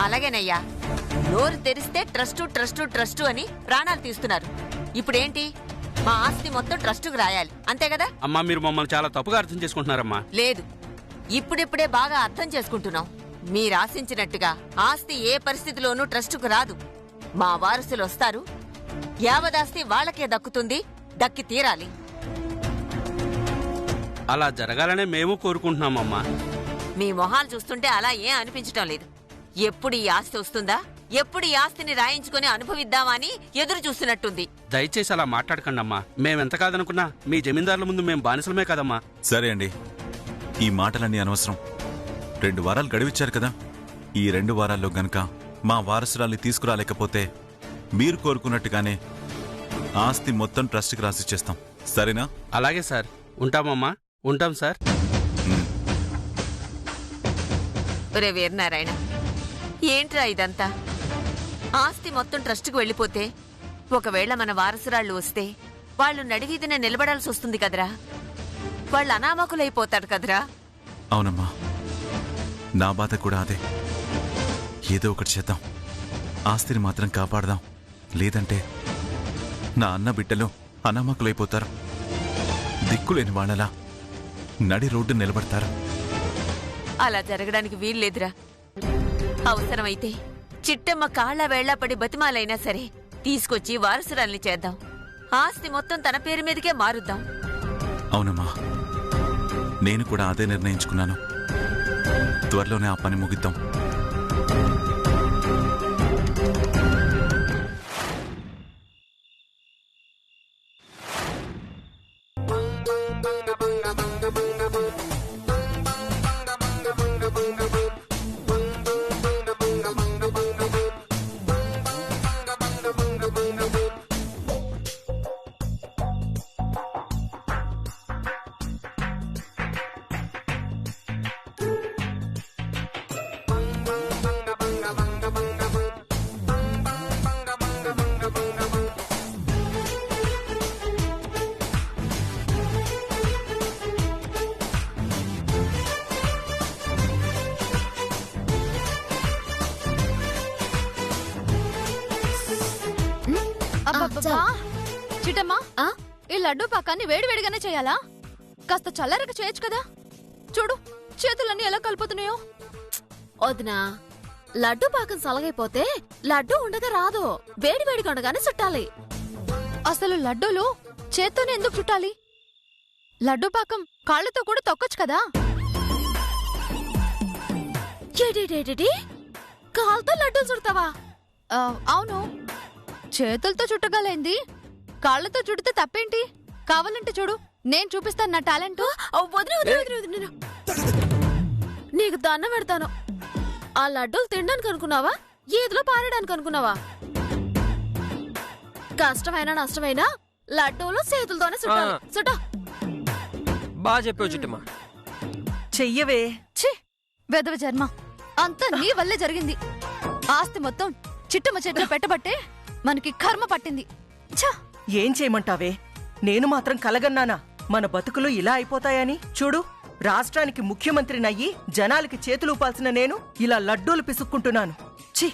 అలాగేనయ్యా, నోరు తెరిస్తే trust trust trust అని ప్రాణాలు తీస్తున్నారు. ఇప్పుడేంటి, మా ఆస్తి మొత్తం ట్రస్టుకు రాయాలి, అంతే కదా? అమ్మా, మీరు మమ్మల్ని చాలా తప్పుగా అర్థం చేసుకుంటున్నారమ్మా. లేదు, ఇప్పుడిప్పుడే బాగా అర్థం చేసుకుంటున్నాం. మీరాశించినట్టుగా ఆస్తి ఏ పరిస్థితిలోనూ ట్రస్టుకు రాదు. మా వారసులు వస్తారు, యావదాస్తి వాళ్ళకే దక్కుతుంది, దక్కి తీరాలి. అలా జరగాలనే మేము కోరుకుంటున్నామమ్మా. మీ మొహాలు చూస్తుంటే అలా ఏం అనిపించటం లేదు. ఎప్పుడు ఈ ఆస్తి వస్తుందా, ఎప్పుడు ఈ ఆస్తిని రాయించుకుని అనుభవిద్దామా అని ఎదురు చూస్తున్నట్టుంది. దయచేసి అలా మాట్లాడకండి అమ్మా. మేమెంత కాదనుకున్నా మీ జమీందారుల ముందు మేము బానిసలమే కదమ్మా. సరే అండి, ఈ మాటలన్నీ అనవసరం. 2 వారాలు గడివిచ్చారు కదా, ఈ 2 వారాల్లో గనక మా వారసురాల్ని తీసుకురాలేకపోతే మీరు కోరుకున్నట్టుగానే ఆస్తి మొత్తం ట్రస్ట్కి రాసిచ్చేస్తాం, సరేనా? అలాగే సార్, ఉంటామమ్మా, ఉంటాం సార్. ఒరే వీరనారాయణ, ఏంట్రా ఇదంతా? ఆస్తి మొత్తం ట్రస్టుకు వెళ్ళిపోతే ఒకవేళ మన వారసురాళ్లు వస్తే వాళ్ళు నడివీధిన నిలబడాల్సి వస్తుంది కదరా. వాళ్ళు అనామకులైపోతారు కదరా. అవునమ్మా, నా బాధ కూడా అదే. ఏదో ఒకటి చేద్దాం, ఆస్తిని మాత్రం కాపాడదాం. లేదంటే నా అన్న బిడ్డలు అనామకులైపోతారు, దిక్కులేని వాళ్ళలా నడి రోడ్డు నిలబడతారు. అలా జరగడానికి వీల్లేదురా. అవసరమైతే చిట్టమ్మ కాళ్ల వేళ్లా పడి బతిమాలైనా సరే తీసుకొచ్చి వారసురాల్ని చేద్దాం. ఆస్తి మొత్తం తన పేరు మీదకే మారుద్దాం. అవునమ్మా, నేను కూడా అదే నిర్ణయించుకున్నాను. త్వరలోనే ఆ పని ముగిద్దాం. చిట్టమ్మా, ఈ లడ్డూ పాకాన్ని వేడివేడిగానే చేయాలా? కాస్త చల్లరక చేయొచ్చు కదా. చూడు, చేతులన్నీ ఎలా కలిపోతున్నాయో. వదినా, లడ్డూ పాకం సలగైపోతే లడ్డూ ఉండగా రాదు, వేడివేడిగా ఉండగానే చుట్టాలి. అసలు లడ్డూలు చేత్తోనే ఎందుకు చుట్టాలి? లడ్డూ పాకం కాళ్ళతో కూడా తొక్కొచ్చు కదా. ఏడేడేడి, కాల్తో లడ్డూలు చుడతావా? అవును, చేతులతో చుట్టగలేంది, కాళ్లతో చుడితే తప్పేంటి? కావాలంటే చూడు, నేను చూపిస్తాను నా టాలెంట్. నీకు దండం పెడతాను. ఆ లడ్డూలు తినడానికి అనుకున్నావా, ఏదిలో పారేయడానికి అనుకున్నావా? కష్టమైనా నష్టమైనా లడ్డూలు చేతులతోనే చుట్టాలి. చుట్టా బాగా చెప్పావు చిట్టమ్మా. చెయ్యవే. ఛీ, వెదవ జన్మ, అంతా నీ వల్లే జరిగింది. ఆస్తి మొత్తం చిట్టమ్మ చేతిలో పెట్టబట్టే మనకి కర్మ పట్టింది. ఏం చేయమంటావే? నేను మాత్రం కలగన్నానా మన బతుకులు ఇలా అయిపోతాయని? చూడు, రాష్ట్రానికి ముఖ్యమంత్రినయ్యి జనాలకి చేతులు ఊపాల్సిన నేను ఇలా లడ్డూలు పిసుక్కుంటున్నాను. ఛీ!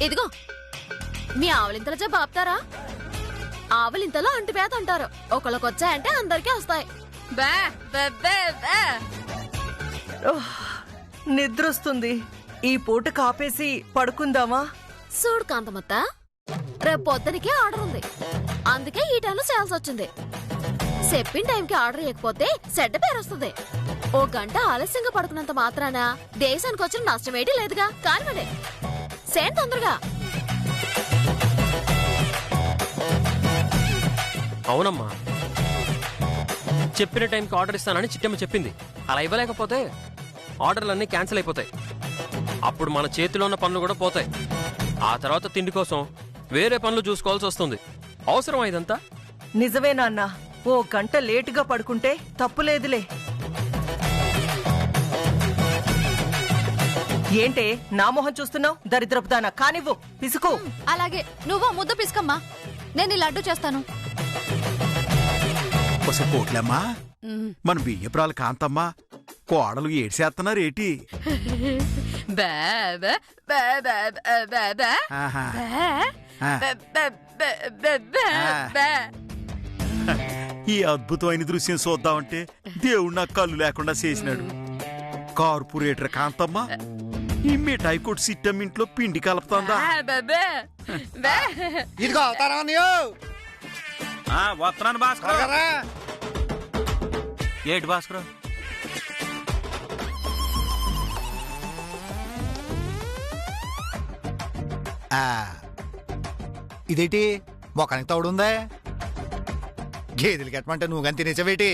ఇదిగో, మీ ఆవలింతల జబ్బు ఆపుతారా? ఆవలింతలో అంటుపేత అంటారు. ఒకళ్ళకొచ్చాయంటే అందరికీ వస్తాయి. నిద్రొస్తుంది. ఈ పూట కాపేసి పడుకుందామా? చూడు కాంతమత్త, రేపు పొద్దునకే ఆర్డర్ ఉంది, అందుకే ఈ టైంలో చేయాల్సి వచ్చింది. చెప్పిన టైంకి ఆర్డర్ ఇవ్వకపోతే చెడ్డ పేరు వస్తుంది. ఓ గంట ఆలస్యంగా పడుకున్నంత మాత్రాన దేశానికి వచ్చిన నష్టమేటి లేదుగా. కానివ్వండి, సేన్ తొందరగా. అవునమ్మా, చెప్పిన టైంకి ఆర్డర్ ఇస్తానని చిట్టమ్మ చెప్పింది. అలా ఇవ్వలేకపోతే ఆర్డర్లన్నీ క్యాన్సిల్ అయిపోతాయి. అప్పుడు మన చేతిలో ఉన్న పనులు కూడా పోతాయి. ఆ తర్వాత తిండి కోసం వేరే పనులు చూసుకోవాల్సి వస్తుంది. అవసరం ఇదంతా? నిజమే నాన్న, ఓ గంట లేటుగా పడుకుంటే తప్పులేదులే. ఏంటే నా మొహం చూస్తున్నావు? దరిద్రపు దానా కానివ్వు, పిసుకు. అలాగే నువ్వు ముద్ద పిసుకమ్మా, నేను ఈ లడ్డు చేస్తాను. కోట్లమ్మా, మన బియ్యపురాలు కాంతమ్మా కోడలు ఏడ్చేస్తున్నారేటి? ఆహా. ఈ అద్భుతమైన దృశ్యం చూద్దామంటే దేవుడు నాకు కళ్ళు లేకుండా చేసినాడు. కార్పొరేటర్ కాంతమ్మ ఈ మిఠాయి కొట్టు సిట్టం ఇంట్లో పిండి కలుపుతుందా? ఇదిగో అవుతారా వస్తున్నాను భాస్కర్. ఏంటి భాస్కర్? ఇదేంటి మొఖానికి తౌడుందా? గేదెలు కట్టమంటే నువ్వు కానీ తినేసావేటి?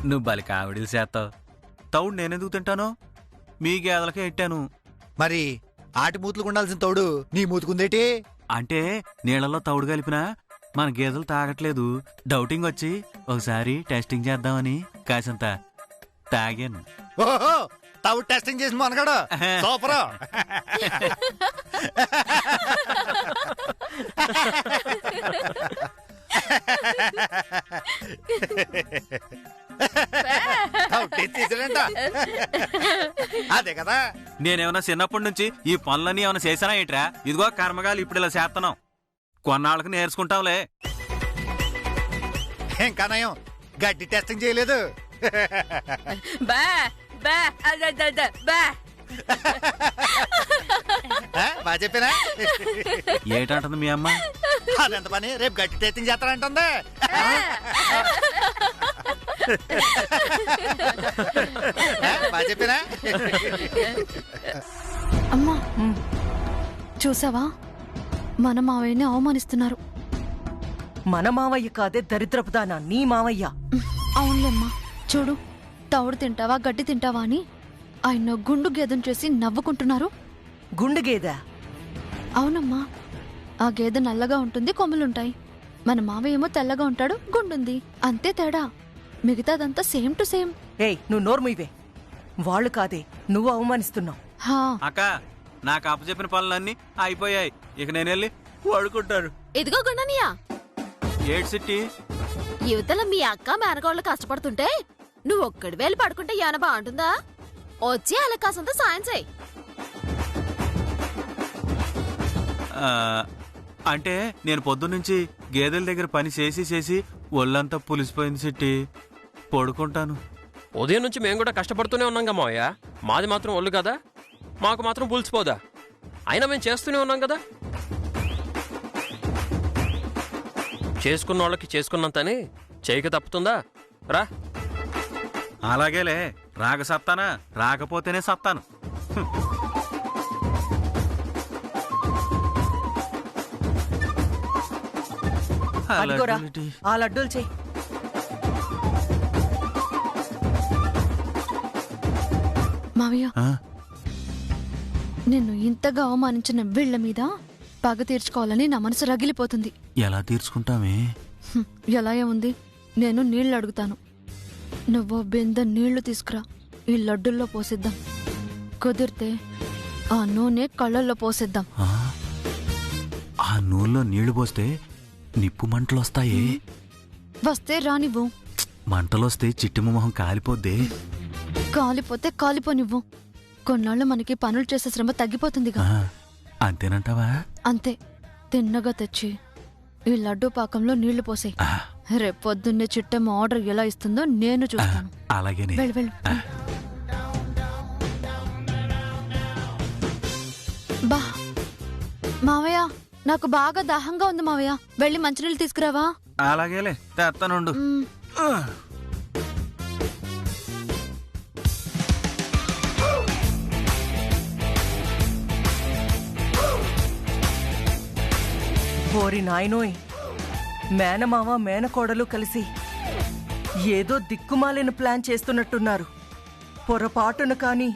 నువ్వు బలి కావిడిలు చేస్తావు. తౌడు నేనెందుకు తింటాను? మీ గేదలకే ఎట్టాను. మరి ఆటి మూతులకు ఉండాల్సిన తౌడు నీ మూతుకుందేటి? అంటే నీళ్ళలో తౌడు కలిపినా మన గేదెలు తాగట్లేదు. డౌటింగ్ వచ్చి ఒకసారి టెస్టింగ్ చేద్దామని కాసంత తాగాను. ఓహో, తౌడు టెస్టింగ్ చేసి మనగాడు సూపర్. అదే కదా. నేనేమన్నా చిన్నప్పటి నుంచి ఈ పనులన్నీ ఏమైనా చేశానా ఏంట్రా? ఇదిగో కర్మగాలు ఇప్పుడు ఇలా చేస్తున్నాం. కొన్నాళ్ళకి నేర్చుకుంటాంలే. ఇంకా నయం గడ్డి టెస్టింగ్ చేయలేదు. బాగా చెప్పినా? ఏటంటుంది మీ అమ్మ? అదెంత పని, రేపు గడ్డి టెస్టింగ్ చేస్తానంటుంది. బాగా చెప్పినా? అమ్మా చూసావా, మన మావయ్యని అవమానిస్తున్నారు. మన మావయ్య కాదే దరిద్రపు దానా, నీ మావయ్య. అవునులేమ్మా, చూడు, తౌడు తింటావా గడ్డి తింటావా అని ఆయన గుండు గేదెను చేసి నవ్వుకుంటున్నారు. గుండు గేదె? అవునమ్మా, ఆ గేదె నల్లగా ఉంటుంది, కొమ్ములుంటాయి. మన మావయ్య ఏమో తెల్లగా ఉంటాడు, గుండుంది. అంతే తేడా, మిగతాదంతా సేమ్ టు సేమ్. ఏయ్, నువ్వు నోర్ముయివే. వాళ్ళు కాదే, నువ్వు అవమానిస్తున్నావు. హా, అక్క, నాకు అప్పచెప్పిన పనులన్నీ అయిపోయాయి. ఇక నేను వెళ్ళి వాడుకుంటాను. ఇదిగో గుండనియా, ఏడు సిట్టి యువతల మీ అక్క మేనగోళ్ళు కష్టపడుతుంటే నువ్వు ఒక్కడి వేలు పడుకుంటే ఏమైనా బాగుంటుందా? వచ్చి అలా కాసంత సాయం చేయి. అంటే నేను పొద్దున్నుంచి గేదెల దగ్గర పని చేసి చేసి ఒళ్ళంతా పులిసిపోయింది సిట్టి. పడుకుంటాను. ఉదయం నుంచి మేము కూడా కష్టపడుతూనే ఉన్నాం కదా మావయ్య. మాది మాత్రం ఒళ్ళు కదా, మాకు మాత్రం పులిసిపోదా? అయినా మేము చేస్తూనే ఉన్నాం కదా. చేసుకున్న వాళ్ళకి చేసుకున్నంతని చేయక తప్పుతుందా? రా. అలాగేలే, రాక సత్తానా, రాకపోతేనే సత్తాను. అదిగోరా, ఆ లడ్డూలు చెయ్యి. మావయ్య, నిన్ను ఇంతగా అవమానించిన వీళ్ల మీద పగ తీర్చుకోవాలని నా మనసు రగిలిపోతుంది. ఎలా తీర్చుకుంటామే? ఎలా ఏముంది, నేను నీళ్లు అడుగుతాను, నువ్వు బింద నీళ్లు తీసుకురా, ఈ లడ్డుల్లో పోసిద్దాం. కుదిరితే ఆ నూనె కళ్ళల్లో పోసిద్దాం. ఆ నూనెలో నీళ్లు పోస్తే నిప్పు మంటలొస్తాయే. వస్తే రానివ్వు. మంటలొస్తే చిట్టిమ మొహం కాలిపోద్దే. కాలిపోతే కాలిపోనివ్వు. కొన్నాళ్ళు మనకి పనులు చేసే శ్రమ తగ్గిపోతుందిగా. అంతేనంటావా? అంతే. తిన్నగా తెచ్చి ఈ లడ్డూ పాకంలో నీళ్లు పోసేయ్. రేపొద్దున్నే చిట్టమ్మ ఆర్డర్ ఎలా ఇస్తుందో నేను చూస్తాను. అలాగేనే. వెళ్ళు వెళ్ళు. బా మావయ్య, నాకు బాగా దాహంగా ఉంది మావయ్య, వెళ్ళి మంచినీళ్ళు తీసుకురావా? అలాగేలే, తెస్తానుండు. ఓరి నాయనోయ్, మేనమావ మేనకోడలు కలిసి ఏదో దిక్కుమాలిన ప్లాన్ చేస్తున్నట్టున్నారు. పొరపాటును కాని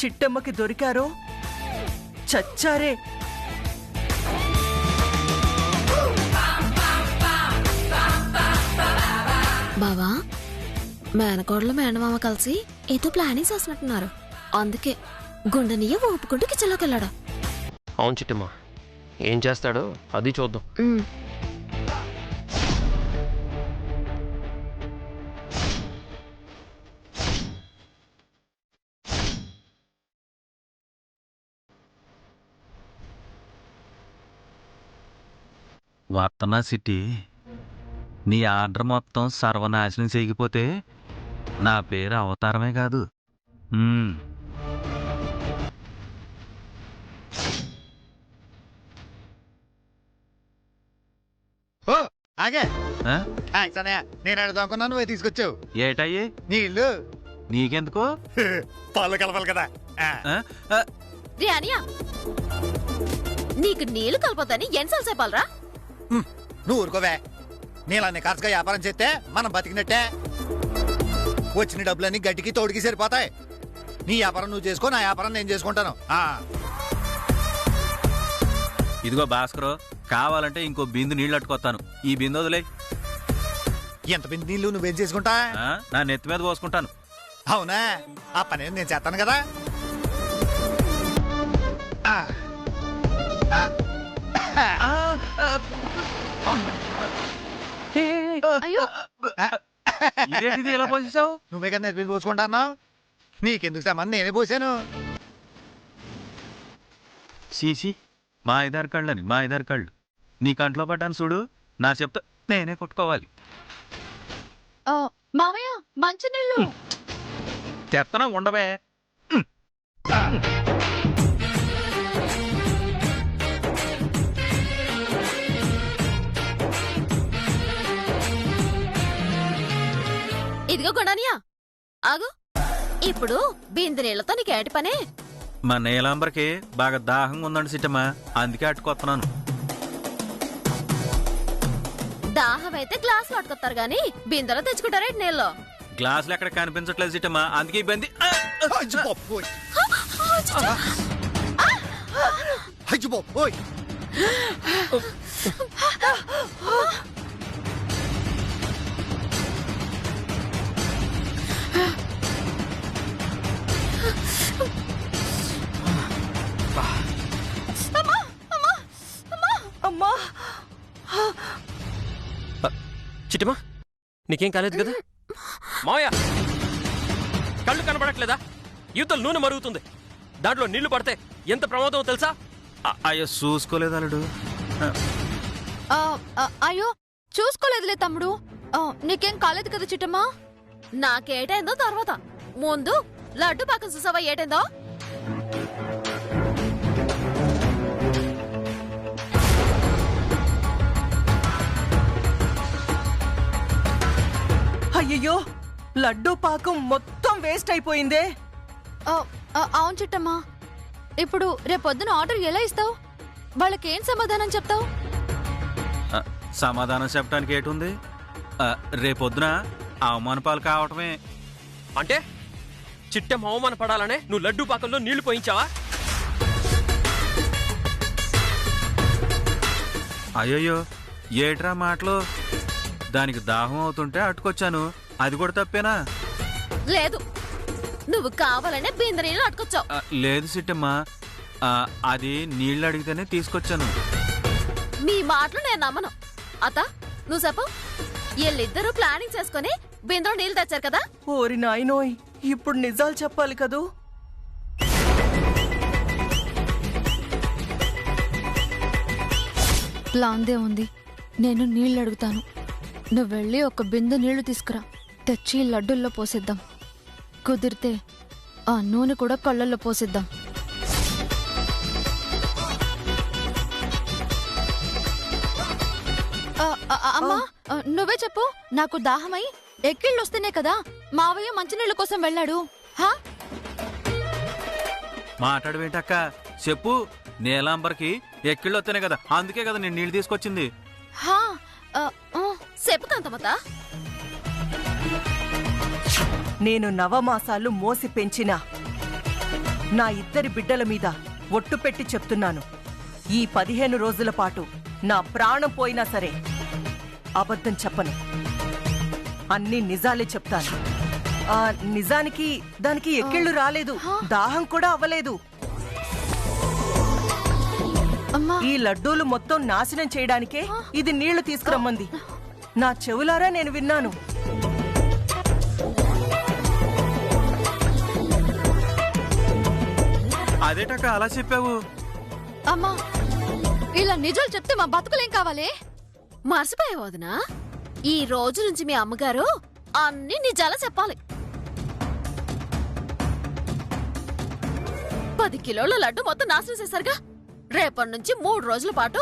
చిట్టమ్మకి దొరికారో చచ్చారే. బావా, మేనకోడలు మేనమామ కలిసి ఏదో ప్లానింగ్ చేసినట్టున్నారు. అందుకే గుండెనియ ఊపుకుంటూ కిచెన్లోకి వెళ్ళాడు. అవును చిట్టమ్మ, ఏం చేస్తాడో అది చూద్దాం. వర్తనా సిటీ, నీ ఆర్డర్ మొత్తం సర్వనాశనం చేయకపోతే నా పేరు అవతారమే కాదు. ఆగే ఆ? నేను అడుగుదానుకున్నా నువ్వే తీసుకొచ్చావు ఏటయ్యి నీళ్ళు. నీకెందుకు? పాలు కలపాలి కదా. ఆ? ఆ, రే అనియా, నీకు నీళ్లు కలపొద్దని ఎన్నిసార్లు చెప్పాలరా? నువ్వు ఊరుకోవే. నీళ్ళని ఖర్చుగా వ్యాపారం చేస్తే మనం బతికినట్టే. వచ్చిన డబ్బులన్నీ గడ్డికి తోడికి సరిపోతాయి. నీ వ్యాపారం నువ్వు చేసుకో, నా వ్యాపారం నేను చేసుకుంటాను. ఇదిగో భాస్కరు, కావాలంటే ఇంకో బిందు నీళ్ళు అట్టుకొస్తాను. ఈ బిందు వదిలే. ఎంత బింది నీళ్ళు నువ్వేం చేసుకుంటా? నా నెత్తి మీద పోసుకుంటాను. అవునా? ఆ పని నేను చేస్తాను కదా. అయ్యో ఇదేంటిది ఎలా పోసేసావు? నువ్వే కదా నెత్తి మీద పోసుకుంటా. నీకెందుకు సామాన్ నేనే పోసాను. సీసీ, మా ఐదారు కళ్ళని, మా ఐదారు కళ్ళు నీ కంట్లో పడ్డాను చూడు. నా చెప్తా నేనే కొట్టుకోవాలి. మావయ్య మంచినీళ్ళు. తెత్తన ఉండవే. ఇదిగో గుండనియా, ఆగు. ఇప్పుడు బిందె నీళ్లతో నీకేటి పనే? మా నీలాంబర్కి బాగా దాహంగా ఉందండి సిట్టమ్మా, అందుకే అట్టుకొస్తున్నాను. దాహం అయితే గ్లాస్ పట్టుకొస్తారు గాని బిందెలో తెచ్చుకుంటారేంటి నీళ్ళు? గ్లాసులు ఎక్కడ కనిపించట్లేదు సిట్టమ్మా, అందుకే ఇబ్బంది. అమ్మా, చిట్టమ్మ, నీకేం కాలేదు కదా? మావయ్య, కళ్ళు కనబడట్లేదా? యువతలు నూనె మరుగుతుంది. దాంట్లో నీళ్లు పడితే ఎంత ప్రమాదమో తెలుసా? అయ్యో చూసుకోలేదు అల్లుడు. అయ్యో చూసుకోలేదులే తమ్ముడు. నీకేం కాలేదు కదా చిట్టమ్మా? నాకేటైందో తర్వాత, ముందు లడ్డు పక్కన చూసావా ఏటైందో? అయ్యయ్యో, లడ్డూ పాకం మొత్తం వేస్ట్ అయిపోయిందే. అవును చిట్టమ్మా. ఇప్పుడు రేపొద్దున ఆర్డర్ ఎలా ఇస్తావు? వాళ్ళకేం సమాధానం చెప్తావు? సమాధానం చెప్పడానికి ఏటుంది? రేపొద్దున అవమాన పాలు కావటమే. అంటే చిట్టమ్మ అవమాన పడాలనే నువ్వు లడ్డూ పాకంలో నీళ్లు పోయించావా? అయ్యయ్యో, ఏట్రా మాటలు? దానికి దాహం అవుతుంటే అట్టుకొచ్చాను, అది కూడా తప్పేనా? లేదు, నువ్వు కావాలనే బిందె నీళ్ళు అట్టుకొచ్చావు. లేదు సిట్టమ్మా, అది నీళ్లు అడిగితేనే తీసుకొచ్చాను. మీ మాటలు నేను నమ్మను. అత్త, నువ్వు చెప్పు. వీళ్ళిద్దరూ ప్లానింగ్ చేసుకుని బిందెలో నీళ్ళు తెచ్చారు కదా? ఓరి నాయనోయ్, ఇప్పుడు నిజాలు చెప్పాలి కదూ. ప్లాన్దే ఉంది. నేను నీళ్ళు అడుగుతాను, నువ్వు వెళ్ళి ఒక బిందె నీళ్లు తీసుకురా. తెచ్చి లడ్డుల్లో పోసేద్దాం. కుదిరితే ఆ నూనె కూడా కళ్ళల్లో పోసేద్దాం. అమ్మా, నువ్వే చెప్పు. నాకు దాహమై ఎక్కిళ్ళు వస్తేనే కదా మావయ్య మంచినీళ్ళ కోసం వెళ్ళాడు. మాట్లాడవేంటక్క, చెప్పు. నీలాంబర్కి ఎక్కిళ్ళు వస్తేనే కదా, అందుకే కదా నేను నీళ్ళు తీసుకొచ్చింది. చెప్పు కాంతమ్మత. నేను నవమాసాలు మోసి పెంచిన నా ఇద్దరి బిడ్డల మీద ఒట్టు పెట్టి చెప్తున్నాను. ఈ 15 రోజుల పాటు నా ప్రాణం పోయినా సరే అబద్ధం చెప్పను. అన్ని నిజాలే చెప్తాను. నిజానికి దానికి ఎక్కిళ్ళు రాలేదు, దాహం కూడా అవ్వలేదు. అమ్మా ఈ లడ్డూలు మొత్తం నాశనం చేయడానికే ఇది నీళ్లు తీసుకురమ్మంది. నా చెవులారా నేను విన్నాను. అదేటక్క అలా చెప్పావు? అమ్మా ఇలా నిజాలు చెప్తే మా బతుకులేం కావాలి? మర్చిపోయావు వదినా, ఈ రోజు నుంచి మీ అమ్మగారు అన్ని నిజాలు చెప్పాలి. 10 కిలోల లడ్డు మొత్తం నాశనం చేశారుగా. రేపటి నుంచి 3 రోజుల పాటు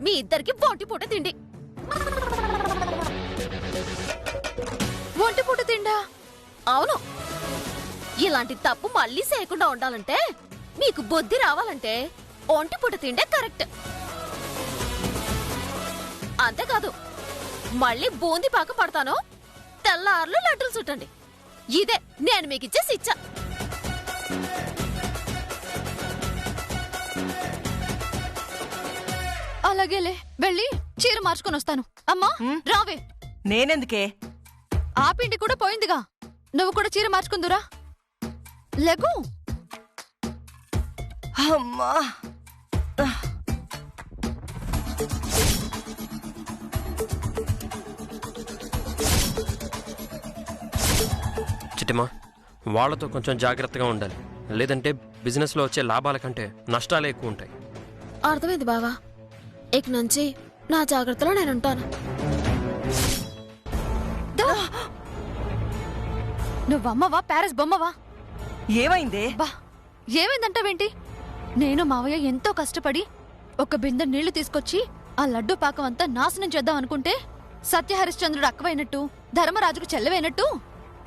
మీ ఇద్దరికి ఒంటి పూట తిండి. ఒంటి పూట తిండా? అవును. ఇలాంటి తప్పు మళ్ళీ చేయకుండా ఉండాలంటే, మీకు బుద్ధి రావాలంటే ఒంటి పూట తిండే కరెక్ట్. అంతేకాదు, మళ్ళీ బూందీ పాక పడతాను, తెల్లార్లు లడ్డూలు చుట్టండి. ఇదే నేను మీకు ఇచ్చే శిక్ష. అలాగేలే, వెళ్ళి చీర మార్చుకొని వస్తాను. అమ్మా రావే. నేనెందుకే? ఆ పిండి కూడా పోయిందిగా, నువ్వు కూడా చీర మార్చుకుందురా. లెగు. అమ్మా చిట్టిమా, వాళ్లతో కొంచెం జాగ్రత్తగా ఉండాలి. లేదంటే బిజినెస్లో వచ్చే లాభాల కంటే నష్టాలే ఎక్కువ ఉంటాయి. అర్థమైంది బావా, ఇక నుంచి నా జాగ్రత్తలో నేనుంటాను. నువ్వమ్మవా ప్యారిస్ బొమ్మవా? ఏమైందే? బా ఏమైందంటావేంటి? నేను మావయ్య ఎంతో కష్టపడి ఒక బిందె నీళ్లు తీసుకొచ్చి ఆ లడ్డు పాకం అంతా నాశనం చేద్దాం అనుకుంటే, సత్యహరిశ్చంద్రుడు అక్కవైనట్టు ధర్మరాజుకు చెల్లవైనట్టు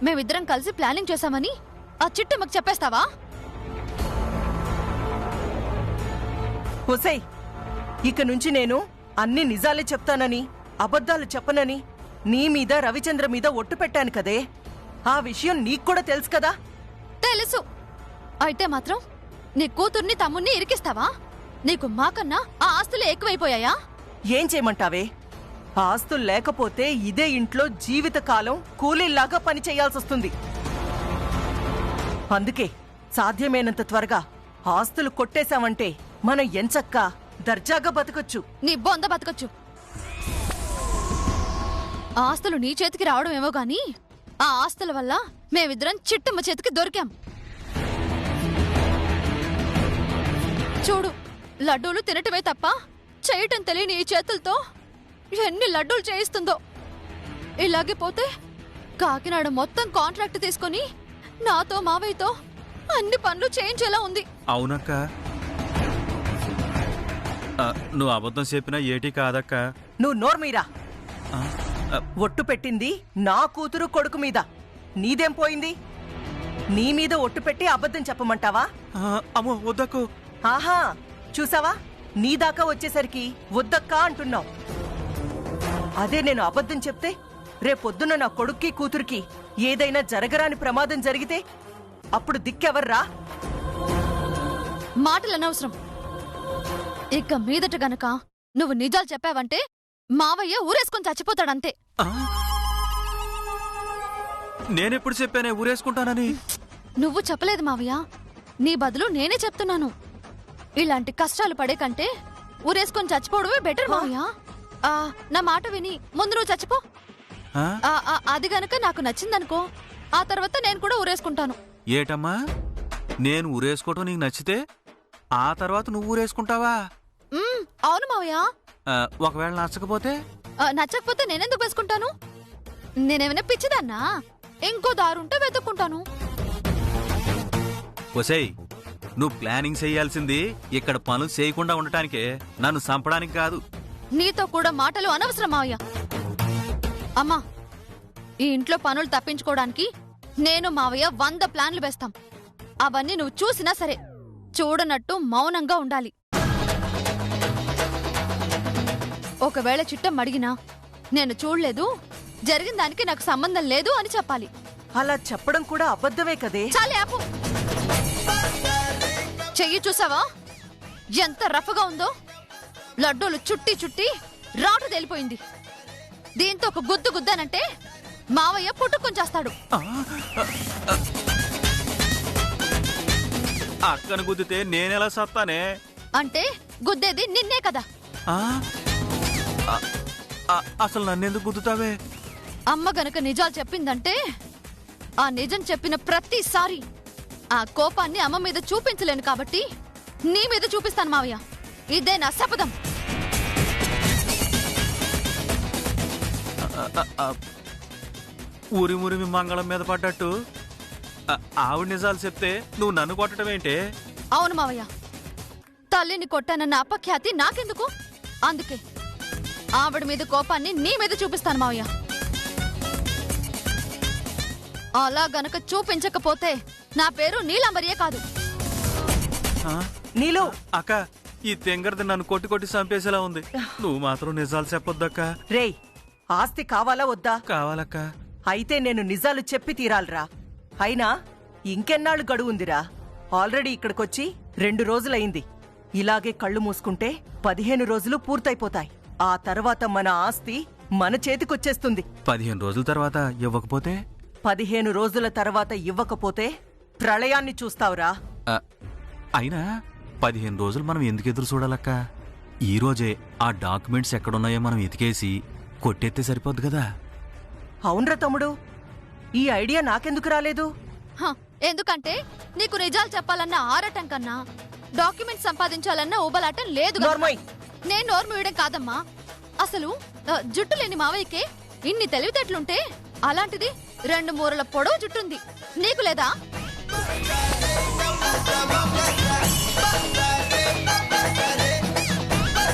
మేమిద్దరం కలిసి ప్లానింగ్ చేశామని ఆ చిట్టమ్మకు చెప్పేస్తావా? హుసై, ఇక నుంచి నేను అన్ని నిజాలే చెప్తానని, అబద్ధాలు చెప్పనని నీ మీద రవిచంద్ర మీద ఒట్టు పెట్టాను కదే. ఆ విషయం నీకు కూడా తెలుసు కదా? తెలుసు. అయితే మాత్రం నీ కూతుర్ని తమ్ముణ్ణి ఇరికిస్తావా? నీకు మాకన్నా ఆ ఆస్తులు ఎక్కువైపోయాయా? ఏం చేయమంటావే? ఆస్తులు లేకపోతే ఇదే ఇంట్లో జీవితకాలం కూలీల్లాగా పని చేయాల్సొస్తుంది. అందుకే సాధ్యమైనంత త్వరగా ఆస్తులు కొట్టేశామంటే మనం ఎంచక్కా దర్జాగా బతకొచ్చు. నీ బొంద బతకొచ్చు. ఆస్తులు నీ చేతికి రావడం ఏమో గాని, ఆ ఆస్తుల వల్ల మేమిద్దరం చిట్టమ్మ చేతికి దొరికాం. చూడు, లడ్డూలు తినటమే తప్ప చేయటం తెలియని ఈ చేతులతో ఎన్ని లడ్డూలు చేయిస్తుందో. ఇలాగే పోతే కాకినాడ మొత్తం కాంట్రాక్ట్ తీసుకుని నాతో మావయ్యతో అన్ని పనులు చేయించేలా ఉంది. అవునక్క, నువ్వు అబద్ధం చెప్పినా ఏటి కాదక్క. నువ్వు నోర్మీరా. ఒట్టు పెట్టింది నా కూతురు కొడుకు మీద, నీదేం పోయింది? నీ మీద ఒట్టు పెట్టి అబద్ధం చెప్పమంటావా? అమ్మో వద్దకు. ఆహా, చూసావా, నీ దాకా వచ్చేసరికి వద్దక్కా అంటున్నావు. అదే నేను అబద్ధం చెప్తే రేపొద్దున నా కొడుక్కి కూతురికి ఏదైనా జరగరాని ప్రమాదం జరిగితే అప్పుడు దిక్కెవర్రా? మాటలు అనవసరం. ఇక మీదట గనక నువ్వు నిజాలు చెప్పావంటే మావయ్య ఊరేసుకొని చచ్చిపోతాడంతే. నేనెప్పుడు చెప్పానే ఊరేసుకుంటానని? నువ్వు చెప్పలేదు మావయ్య, నీ బదులు నేనే చెప్తున్నాను. ఇలాంటి కష్టాలు పడే కంటే ఊరేసుకొని చచ్చిపోవడమే బెటర్ మావయ్య. నా మాట విని ముందు నువ్వు చచ్చిపో. అది గనక నాకు నచ్చిందనుకో, ఆ తర్వాత నేను కూడా ఊరేసుకుంటాను. ఏటమ్మా, నేను ఊరేసుకోవటం నీకు నచ్చితే ఆ తర్వాత నువ్వు ఊరేసుకుంటావా? అవును మావయ్య. ఒకవేళ నచ్చకపోతే? నచ్చకపోతే నేనెందుకు వేసుకుంటాను? నేనేమైనా పిచ్చిదాన్నా? ఇంకో దారుంటే వెతుక్కుంటాను. ఒసేయ్, నువ్వు ప్లానింగ్ చెయ్యాల్సింది ఇక్కడ పనులు చేయకుండా ఉండటానికే, నన్ను చంపడానికి కాదు. నీతో కూడా మాటలు అనవసరం మావయ్య. అమ్మా, ఈ ఇంట్లో పనులు తప్పించుకోవడానికి నేను మావయ్య 100 ప్లాన్లు వేస్తాం. అవన్నీ నువ్వు చూసినా సరే చూడనట్టు మౌనంగా ఉండాలి. ఒకవేళ చిట్టం అడిగినా నేను చూడలేదు, జరిగిన దానికి నాకు సంబంధం లేదు అని చెప్పాలి. అలా చెప్పడం కూడా అబద్ధమే కదే. చాలే ఆపు. చెయ్యి చూసావా ఎంత రఫ్గా ఉందో? లడ్డూలు చుట్టి చుట్టి రాటు తేలిపోయింది. దీంతో ఒక గుద్దు గుద్దానంటే మావయ్య పుట్టుకొని చేస్తాడు. అక్కను గుద్దితే నేనెలా సత్తానే? అంటే గుద్దేది నిన్నే కదా. అసలు నన్నెందుకు గుద్దుతావే? అమ్మ గనక నిజాలు చెప్పిందంటే ఆ నిజం చెప్పిన ప్రతిసారి ఆ కోపాన్ని అమ్మ మీద చూపించలేను కాబట్టి నీ మీద చూపిస్తాను మావయ్య. ఇదే నా శపథం. ఊరి మురిమి మంగళం మీద పడ్డట్టు ఆవిడ నిజాలు చెప్తే నువ్వు నన్ను కొట్టడం ఏంటే? అవును మావయ్య, తల్లిని కొట్టానన్న అపఖ్యాతి నాకెందుకు? అందుకే ఆవిడ మీద కోపాన్ని నీ మీద చూపిస్తాను మావయ్య. అలా గనక చూపించకపోతే నా పేరు నీలాంబరియే కాదు. నీలు, అక్క, ఈ తెంగరది నన్ను కొట్టి కొట్టి చంపేసేలా ఉంది. నువ్వు మాత్రం నిజాలు చెప్పొద్దక్క. రేయ్, ఆస్తి కావాలా వద్దా? కావాలక్క. అయితే నేను నిజాలు చెప్పి తీరాలరా. అయినా ఇంకెన్నాళ్ళు గడువుందిరా? ఆల్రెడీ ఇక్కడికొచ్చి 2 రోజులైంది. ఇలాగే కళ్ళు మూసుకుంటే 15 రోజులు పూర్తయిపోతాయి. ఆ తర్వాత మన ఆస్తి మన చేతికొచ్చేస్తుంది. 15 రోజుల తర్వాత ఇవ్వకపోతే? 15 రోజుల తర్వాత ఇవ్వకపోతే ప్రళయాన్ని చూస్తావురా. అయినా 15 రోజులు మనం ఎందుకు ఎదురు చూడాలక్క? ఈ రోజే ఆ డాక్యుమెంట్స్ ఎక్కడున్నాయో మనం ఎతికేసి కొట్టెత్తే సరిపోద్ది కదా. అవునరా తమ్ముడు, ఈ ఐడియా నాకెందుకు రాలేదు? ఎందుకంటే నీకు నిజాలు చెప్పాలన్న ఆరాటం కన్నా డాక్యుమెంట్ సంపాదించాలన్న ఊబలాటం లేదు. నేను నోరు మూయడం కాదమ్మా. అసలు జుట్టు లేని మావయ్యకే ఇన్ని తెలివితేటలుంటే అలాంటిది 2 మూరల పొడవు జుట్టుంది. నీకు లేదా?